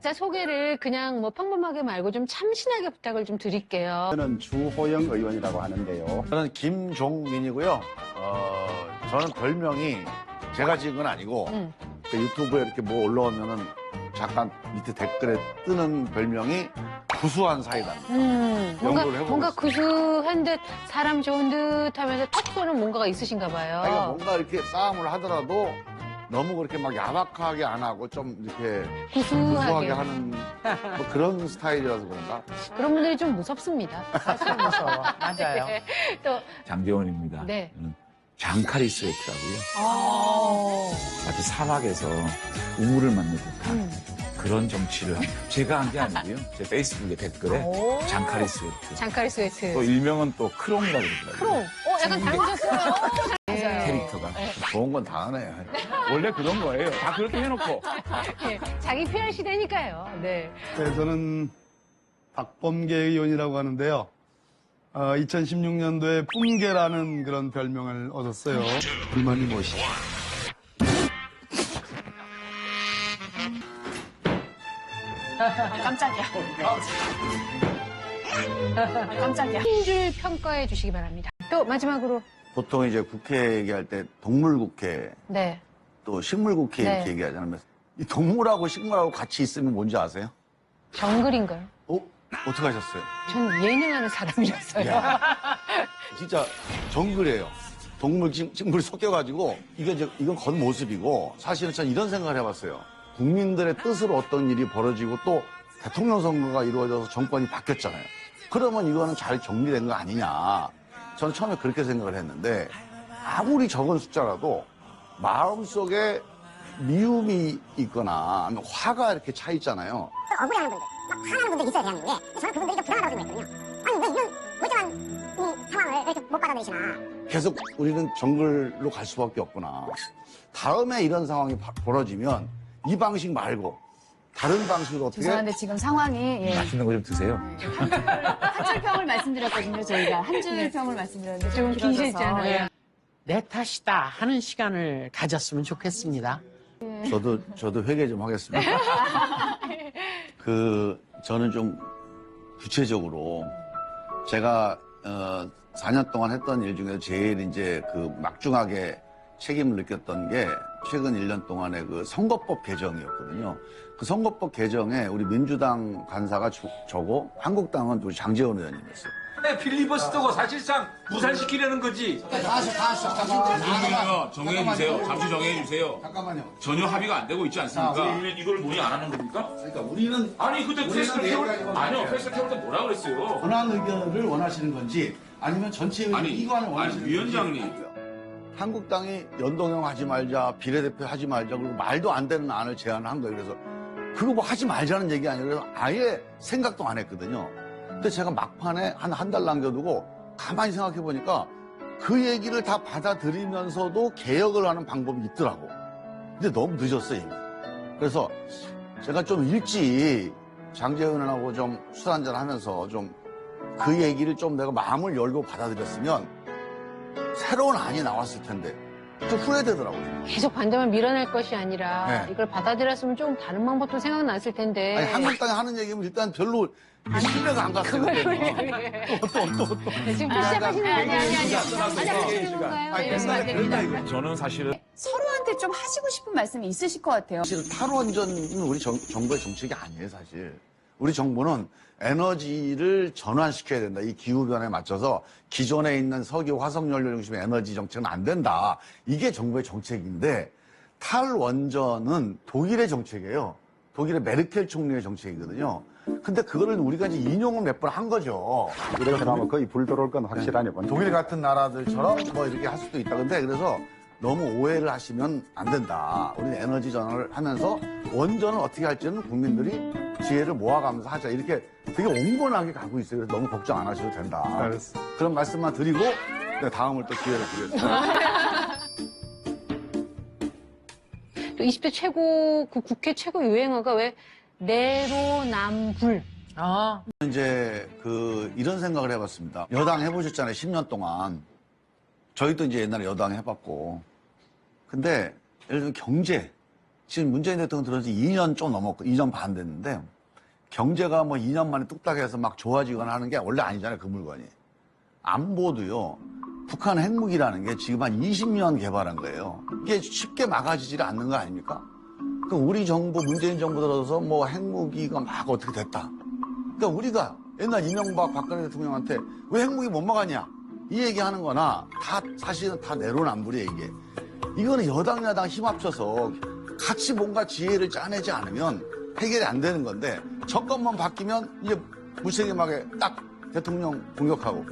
자, 소개를 그냥 뭐 평범하게 말고 좀 참신하게 부탁을 좀 드릴게요. 저는 주호영 의원이라고 하는데요. 저는 김종민이고요. 저는 별명이 제가 지은 건 아니고 그 유튜브에 이렇게 뭐 올라오면은 잠깐 밑에 댓글에 뜨는 별명이 구수한 사이다. 연구를 해보고 뭔가 있어요. 구수한 듯 사람 좋은 듯 하면서 턱 쏘는 뭔가가 있으신가 봐요. 그러니까 뭔가 이렇게 싸움을 하더라도 너무 그렇게 막 야박하게 안 하고 좀 이렇게 구수하게 구수하게. 하는 뭐 그런 스타일이라서 그런가? 그런 분들이 좀 무섭습니다. 사실 무서워. 맞아요. 또 장재원입니다. 네. 저는 장카리스웨트라고요. 아. 마치 사막에서 우물을 만든 듯한 그런 정치를 합니다. 제가 한 게 아니고요. 제 페이스북에 댓글에 장카리스웨트. 장카리 스웨트. 또 일명은 또 크롱이라고 그러더라고요. 크롱. 약간 닮으셨어요. 캐릭터가. 좋은 건 다 하네. 원래 그런 거예요. 다 그렇게 해놓고. 네, 자기 PR 시대니까요. 네. 네, 저는 박범계 의원이라고 하는데요. 2016년도에 뿜계라는 그런 별명을 얻었어요. 불만이 무엇이죠? 깜짝이야. 깜짝이야. 한 줄 평가해 주시기 바랍니다. 또 마지막으로 보통 이제 국회 얘기할 때 동물국회 네. 또 식물국회 네. 이렇게 얘기하잖아요. 이 동물하고 식물하고 같이 있으면 뭔지 아세요? 정글인가요? 어떻게 하셨어요? 전 예능하는 사람이라서요. 진짜 정글이에요. 동물, 식물이 섞여가지고 이건 겉모습이고 사실은 전 이런 생각을 해봤어요. 국민들의 뜻으로 어떤 일이 벌어지고 또 대통령 선거가 이루어져서 정권이 바뀌었잖아요. 그러면 이거는 잘 정리된 거 아니냐. 저는 처음에 그렇게 생각을 했는데 아무리 적은 숫자라도 마음속에 미움이 있거나 아니면 화가 이렇게 차 있잖아요. 억울해하는 분들, 막 화나는 분들이 있어야 되는데 저는 그분들이 좀 불안하다고 생각했거든요. 아니 왜 이런 멀쩡한 이 상황을 왜 이렇게 못 받아내시나. 계속 우리는 정글로 갈 수밖에 없구나. 다음에 이런 상황이 벌어지면 이 방식 말고 다른 방식으로 어떻게 죄송한데 지금 상황이 예. 맛있는 거 좀 드세요. 한 줄 평을 말씀드렸거든요. 저희가 한 줄 평을 말씀드렸는데 좀 길어져서. 기셨잖아요. 예. 내 탓이다 하는 시간을 가졌으면 좋겠습니다. 저도 회개 좀 하겠습니다. 저는 좀 구체적으로 제가 4년 동안 했던 일 중에서 제일 이제 그 막중하게 책임을 느꼈던 게 최근 1년 동안의 그 선거법 개정이었거든요. 그 선거법 개정에 우리 민주당 간사가 저고 한국당은 우리 장제원 의원님이었어요. 필리버스터가 사실상 무산시키려는 거지. 정해주세요. 잠시 정해주세요. 잠깐만요. 전혀 합의가 안 되고 있지 않습니까? 우리는 이걸 논의 안 하는 겁니까? 그러니까 우리는 아니 그때 패스트를 태울 때 뭐라 그랬어요? 권한 의견을 원하시는 건지 아니면 전체 의견 이관을 원하시는 건지. 위원장님. 한국당이 연동형 하지 말자, 비례대표 하지 말자, 그리고 말도 안 되는 안을 제안을 한 거예요. 그래서 그거 뭐 하지 말자는 얘기 아니라 그래서 아예 생각도 안 했거든요. 근데 제가 막판에 한 달 남겨두고 가만히 생각해 보니까 그 얘기를 다 받아들이면서도 개혁을 하는 방법이 있더라고. 근데 너무 늦었어요, 이미. 그래서 제가 좀 일찍 장제원하고 좀 술 한잔 하면서 좀 그 얘기를 좀 내가 마음을 열고 받아들였으면 새로운 안이 나왔을 텐데 좀 후회되더라고요. 계속 반대만 밀어낼 것이 아니라 네. 이걸 받아들였으면 좀 다른 방법도 생각났을 텐데. 아니, 한국당이 하는 얘기면 일단 별로 신뢰가 안 갔어요. 또. 네, 지금 또 시작하시는 거 아니에요? 하시는 건가요? 아니, 네, 안 됩니다. 저는 사실은 서로한테 좀 하시고 싶은 말씀이 있으실 것 같아요. 사실 탈원전은 우리 정부의 정책이 아니에요, 사실. 우리 정부는 에너지를 전환시켜야 된다. 이 기후변화에 맞춰서 기존에 있는 석유, 화석연료 중심의 에너지 정책은 안 된다. 이게 정부의 정책인데 탈원전은 독일의 정책이에요. 독일의 메르켈 총리의 정책이거든요. 근데 그거를 우리가 이제 인용을 몇 번 한 거죠. 이렇게 나면 거의 불 들어올 건 확실하니. 독일 같은 나라들처럼 뭐 이렇게 할 수도 있다. 근데 그래서 너무 오해를 하시면 안 된다. 우리는 에너지 전환을 하면서 원전을 어떻게 할지는 국민들이 지혜를 모아가면서 하자. 이렇게 되게 온건하게 가고 있어요. 그래서 너무 걱정 안 하셔도 된다. 알았어. 그런 말씀만 드리고 내가 다음을 또 기회를 드리겠습니다. 또 20대 최고, 그 국회 최고 유행어가 왜 내로남불. 이제 이런 생각을 해봤습니다. 여당 해보셨잖아요. 10년 동안. 저희도 이제 옛날에 여당 해봤고. 근데 예를 들면 경제. 지금 문재인 대통령 들어서 2년 좀 넘었고 2년 반 됐는데 경제가 뭐 2년 만에 뚝딱해서 막 좋아지거나 하는 게 원래 아니잖아요. 그 물건이. 안보도요. 북한 핵무기라는 게 지금 한 20년 개발한 거예요. 이게 쉽게 막아지질 않는 거 아닙니까? 그 우리 정부, 문재인 정부 들어서 뭐 핵무기가 막 어떻게 됐다. 그러니까 우리가 옛날 이명박 박근혜 대통령한테 왜 핵무기 못 막았냐 이 얘기하는 거나 다 사실은 다 내로남불이에요 이게. 이거는 여당 야당 힘 합쳐서 같이 뭔가 지혜를 짜내지 않으면 해결이 안 되는 건데 정권만 바뀌면 이제 무책임하게 딱 대통령 공격하고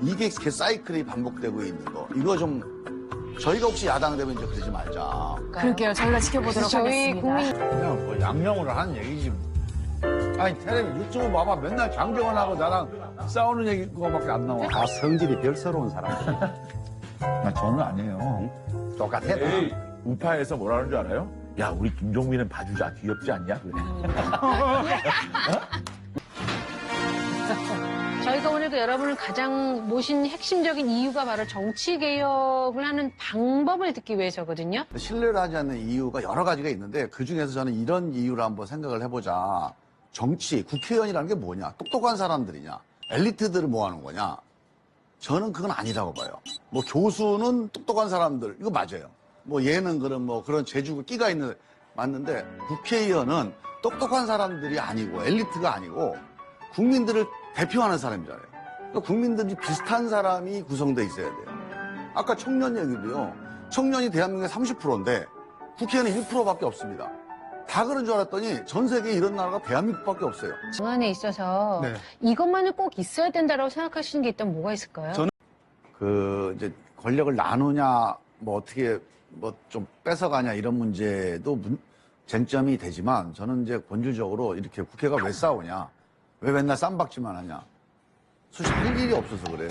이게 사이클이 반복되고 있는 거. 이거 좀 저희가 혹시 야당 되면 이제 그러지 말자. 그럴게요. 저희가 지켜보도록 저희 하겠습니다. 국민 그냥 뭐 양념으로 하는 얘기지. 아니 텔레비 유튜브 봐봐 맨날 장정원하고 나랑 싸우는 얘기 그거밖에 안 나와. 다 성질이 별스러운 사람들. 저는 아니에요. 똑같아. 에이, 우파에서 뭐라는 줄 알아요? 야, 우리 김종민은 봐주자. 귀엽지 않냐? 그래. 저희가 오늘도 여러분을 가장 모신 핵심적인 이유가 바로 정치 개혁을 하는 방법을 듣기 위해서거든요. 신뢰를 하지 않는 이유가 여러 가지가 있는데 그중에서 저는 이런 이유를 한번 생각을 해보자. 정치, 국회의원이라는 게 뭐냐? 똑똑한 사람들이냐? 엘리트들을 모아놓은 거냐? 저는 그건 아니라고 봐요. 뭐 교수는 똑똑한 사람들, 이거 맞아요. 뭐 얘는 그런 재주가 끼가 있는, 맞는데 국회의원은 똑똑한 사람들이 아니고 엘리트가 아니고 국민들을 대표하는 사람이잖아요. 그러니까 국민들이 비슷한 사람이 구성돼 있어야 돼요. 아까 청년 얘기도요. 청년이 대한민국의 30%인데 국회의원은 1%밖에 없습니다. 다 그런 줄 알았더니 전 세계에 이런 나라가 대한민국밖에 없어요. 정안에 있어서 네. 이것만은 꼭 있어야 된다고 생각하시는 게 있다면 뭐가 있을까요? 이제 권력을 나누냐, 뭐 어떻게 뭐 좀 뺏어가냐 이런 문제도 쟁점이 되지만 저는 이제 본질적으로 이렇게 국회가 왜 싸우냐, 왜 맨날 쌈박질만 하냐, 솔직히 할 일이 없어서 그래요.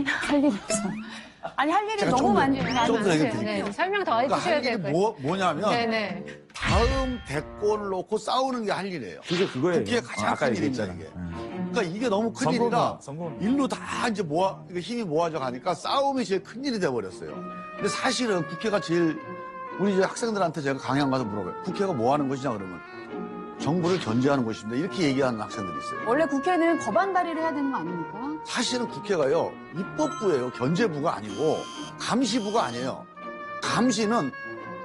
할 일이 없어. 아니, 할 일이 제가 너무 좀 더, 많죠. 좀 더 얘기 네, 드릴게요. 네. 설명 더 그러니까 해주셔야 할 일이 될 거예요. 뭐냐면 네네. 다음 대권을 놓고 싸우는 게 할 일이에요. 그거예요. 국회의 가장 아까 큰 일입니다, 얘기했잖아. 이게. 그러니까 이게 너무 큰 일이라 일로 다 이제 힘이 모아져 가니까 싸움이 제일 큰 일이 돼버렸어요. 근데 사실은 국회가 제일 우리 이제 학생들한테 제가 강연 가서 물어봐요. 국회가 뭐 하는 것이냐 그러면 정부를 견제하는 것입니다. 이렇게 얘기하는 학생들이 있어요. 원래 국회는 법안 발의를 해야 되는 거 아닙니까? 사실은 국회가요, 입법부예요. 견제부가 아니고 감시부가 아니에요. 감시는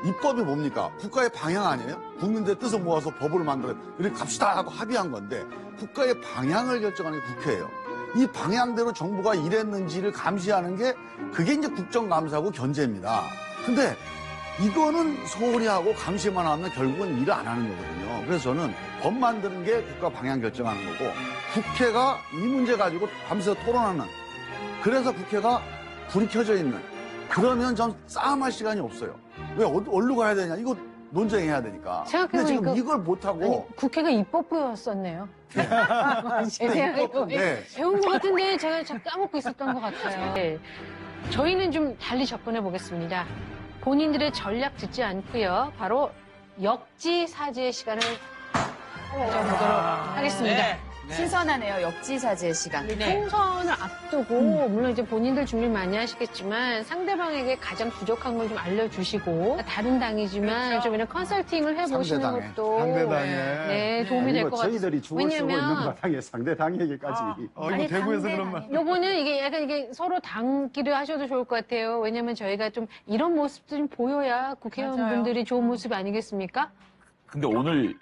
입법이 뭡니까? 국가의 방향 아니에요? 국민들의 뜻을 모아서 법을 만들어 이렇게 갑시다 하고 합의한 건데 국가의 방향을 결정하는 게 국회예요. 이 방향대로 정부가 일했는지를 감시하는 게 그게 이제 국정감사고 견제입니다. 근데 이거는 소홀히 하고 감시만 하면 결국은 일을 안 하는 거거든요. 그래서 저는 법 만드는 게 국가 방향 결정하는 거고 국회가 이 문제 가지고 밤새서 토론하는, 그래서 국회가 불이 켜져 있는, 그러면 전 싸움할 시간이 없어요. 왜 어디로 가야 되냐, 이거 논쟁해야 되니까. 근데 지금 생각해보니까 이걸 못하고 국회가 입법부였었네요. 제 생각에 입법부인데. 배운 것 같은데 제가 잘 까먹고 있었던 것 같아요. 네. 저희는 좀 달리 접근해 보겠습니다. 본인들의 전략 듣지 않고요. 바로 역지사지의 시간을 가져보도록 하겠습니다. 신선하네요. 역지사지의 시간. 총선을 앞두고 물론 이제 본인들 준비 많이 하시겠지만 상대방에게 가장 부족한 걸 좀 알려주시고 다른 당이지만 좀 이런 컨설팅을 해보시는 상대당에. 것도 상대당에. 네, 도움이 될 것 같아요. 저희들이 죽을 쓰고 있는 왜냐면 바탕에 상대당에게까지. 이거 대구에서 그런 말. 요거는 이게 약간 이게 서로 당기를 하셔도 좋을 것 같아요. 왜냐면 저희가 좀 이런 모습도 좀 보여야 국회의원분들이 좋은 모습 아니겠습니까? 근데 오늘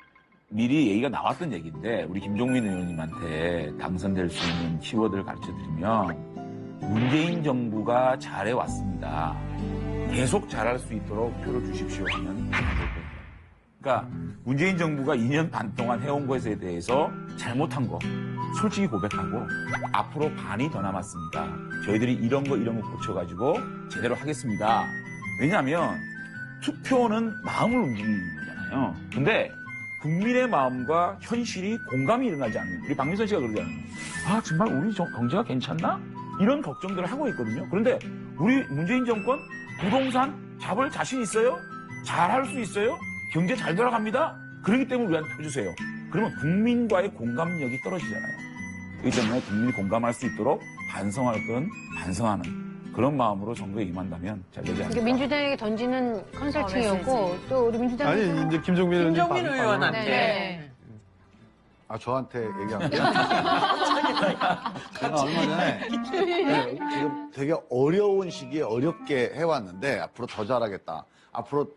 미리 얘기가 나왔던 얘기인데 우리 김종민 의원님한테 당선될 수 있는 키워드를 가르쳐드리면 문재인 정부가 잘해왔습니다. 계속 잘할 수 있도록 표를 주십시오 하면 안 될 거예요. 그러니까 문재인 정부가 2년 반 동안 해온 것에 대해서 잘못한 거 솔직히 고백하고 앞으로 반이 더 남았습니다. 저희들이 이런 거 고쳐가지고 제대로 하겠습니다. 왜냐하면 투표는 마음을 움직이는 거잖아요. 근데 국민의 마음과 현실이 공감이 일어나지 않는, 우리 박민선 씨가 그러잖아요. 아, 정말 우리 경제가 괜찮나? 이런 걱정들을 하고 있거든요. 그런데 우리 문재인 정권 부동산 잡을 자신 있어요? 잘할 수 있어요? 경제 잘 돌아갑니다? 그렇기 때문에 우리한테 펴주세요. 그러면 국민과의 공감력이 떨어지잖아요. 그렇기 때문에 국민이 공감할 수 있도록 반성할 건 반성하는, 그런 마음으로 선거에 임한다면 잘 되지 않을까. 그러니까 민주당에게 던지는 컨설팅이었고 또 우리 민주당 아니 이제 김종민 의원님 김종민 방- 의원한테. 네. 아, 저한테 얘기한 거예요? 제가 얼마 전에 네, 지금 되게 어려운 시기에 어렵게 해왔는데 앞으로 더 잘하겠다. 앞으로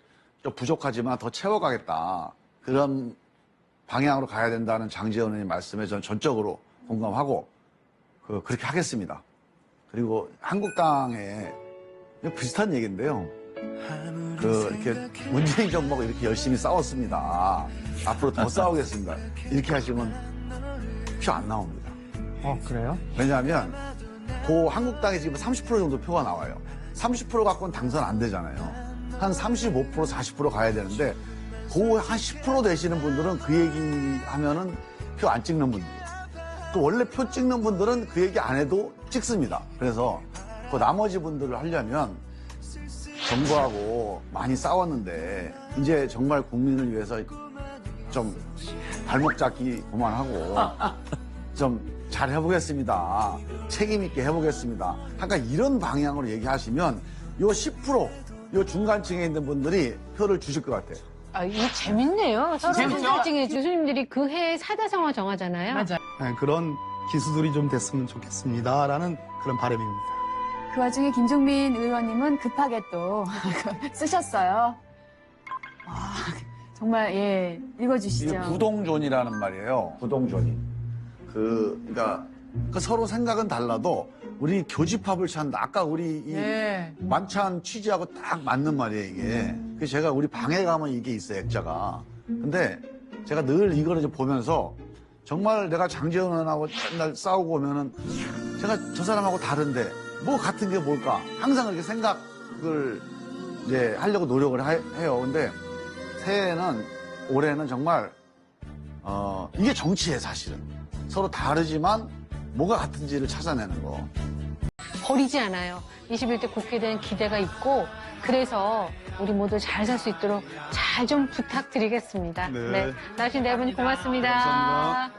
좀 부족하지만 더 채워가겠다. 그런 방향으로 가야 된다는 장제원 의원님 말씀에 저는 전적으로 공감하고 그렇게 하겠습니다. 그리고 한국당에 비슷한 얘기인데요. 이렇게 문재인 정부가 이렇게 열심히 싸웠습니다. 앞으로 더 싸우겠습니다. 이렇게 하시면 표 안 나옵니다. 그래요? 왜냐하면 한국당에 지금 30% 정도 표가 나와요. 30% 갖고는 당선 안 되잖아요. 한 35%, 40% 가야 되는데 한 10% 되시는 분들은 그 얘기 하면은 표 안 찍는 분들. 또 원래 표 찍는 분들은 그 얘기 안 해도 찍습니다. 그래서 그 나머지 분들을 하려면 정부하고 많이 싸웠는데 이제 정말 국민을 위해서 좀 발목 잡기 그만하고 좀 잘 해보겠습니다. 책임 있게 해보겠습니다. 약간 이런 방향으로 얘기하시면 요 10%, 요 중간층에 있는 분들이 표를 주실 것 같아요. 아, 이게 재밌네요. 서로 재밌죠? 컨설팅에 교수님들이 그 해에 사자성어 정하잖아요. 맞아요. 네, 그런 기수들이 좀 됐으면 좋겠습니다라는 그런 바람입니다. 그 와중에 김종민 의원님은 급하게 또 쓰셨어요. 와, 정말 예 이게 읽어주시죠. 부동존이라는 말이에요. 부동존이. 그러니까 서로 생각은 달라도 우리 교집합을 찾는다. 아까 우리 이 예. 만찬 취지하고 딱 맞는 말이에요, 이게. 그래서 제가 우리 방에 가면 이게 있어요, 액자가. 근데 제가 늘 이거를 이제 보면서 정말 내가 장제원 의원하고 맨날 싸우고 오면은 제가 저 사람하고 다른데 뭐 같은 게 뭘까? 항상 그렇게 생각을 이제 하려고 노력을 해요. 근데 올해는 정말, 이게 정치예요, 사실은. 서로 다르지만 뭐가 같은지를 찾아내는 거. 버리지 않아요. 21대 국회에 대한 기대가 있고 그래서 우리 모두 잘 살 수 있도록 잘 좀 부탁드리겠습니다. 네. 나오신 네 분 고맙습니다. 감사합니다.